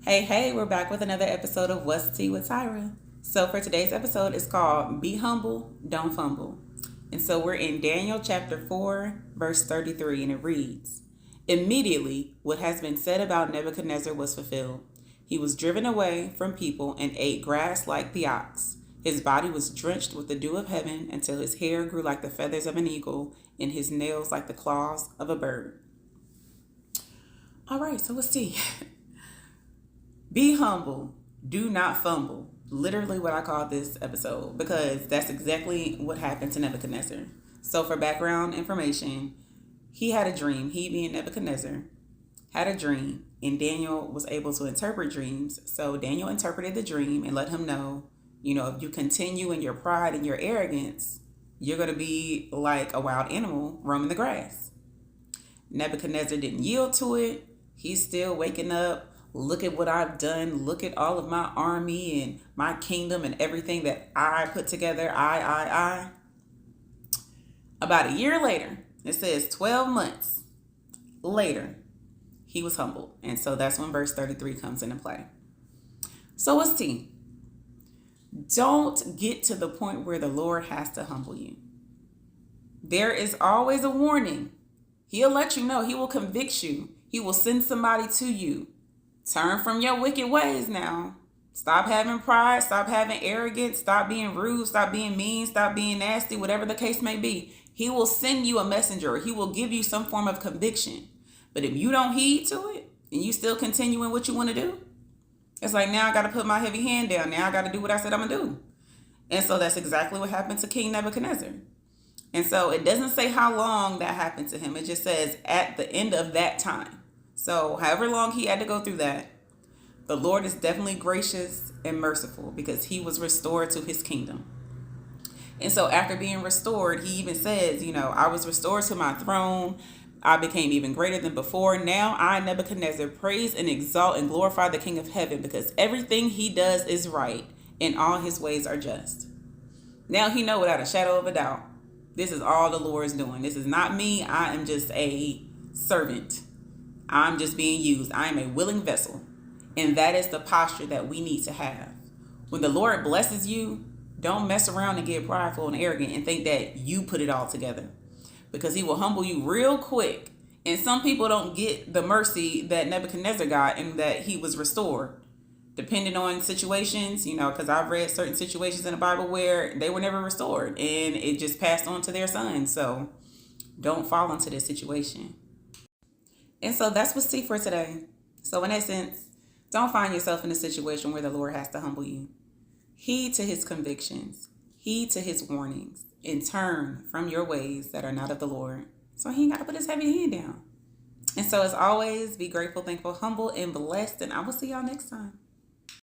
Hey, we're back with another episode of What's Tea with Tyra. So for today's episode, it's called Be Humble, Don't Fumble. And so we're in Daniel chapter 4, verse 33, and it reads, Immediately, what has been said about Nebuchadnezzar was fulfilled. He was driven away from people and ate grass like the ox. His body was drenched with the dew of heaven until his hair grew like the feathers of an eagle and his nails like the claws of a bird. All right, so what's tea? Be humble, do not fumble. Literally what I call this episode, because that's exactly what happened to Nebuchadnezzar. So for background information, he had a dream. He, being Nebuchadnezzar, had a dream, and Daniel was able to interpret dreams. So Daniel interpreted the dream and let him know, if you continue in your pride and your arrogance, you're going to be like a wild animal roaming the grass. Nebuchadnezzar didn't yield to it. He's still waking up. Look at what I've done. Look at all of my army and my kingdom and everything that I put together. I. About a year later, it says 12 months later, he was humbled. And so that's when verse 33 comes into play. So what's tea? Don't get to the point where the Lord has to humble you. There is always a warning. He'll let you know. He will convict you. He will send somebody to you. Turn from your wicked ways now. Stop having pride. Stop having arrogance. Stop being rude. Stop being mean. Stop being nasty. Whatever the case may be. He will send you a messenger. He will give you some form of conviction. But if you don't heed to it and you still continue in what you want to do, it's like, now I got to put my heavy hand down. Now I got to do what I said I'm going to do. And so that's exactly what happened to King Nebuchadnezzar. And so it doesn't say how long that happened to him. It just says at the end of that time. So however long he had to go through that, the Lord is definitely gracious and merciful because he was restored to his kingdom. And so after being restored, he even says, I was restored to my throne. I became even greater than before. Now I, Nebuchadnezzar, praise and exalt and glorify the King of heaven because everything he does is right and all his ways are just. Now he know without a shadow of a doubt, this is all the Lord is doing. This is not me. I am just a servant. I'm just being used. I am a willing vessel. And that is the posture that we need to have. When the Lord blesses you, don't mess around and get prideful and arrogant and think that you put it all together. Because he will humble you real quick. And some people don't get the mercy that Nebuchadnezzar got and that he was restored. Depending on situations, because I've read certain situations in the Bible where they were never restored. And it just passed on to their sons. So don't fall into this situation. And so that's what's tea for today. So in essence, don't find yourself in a situation where the Lord has to humble you. Heed to his convictions. Heed to his warnings. And turn from your ways that are not of the Lord. So he ain't got to put his heavy hand down. And so as always, be grateful, thankful, humble, and blessed. And I will see y'all next time.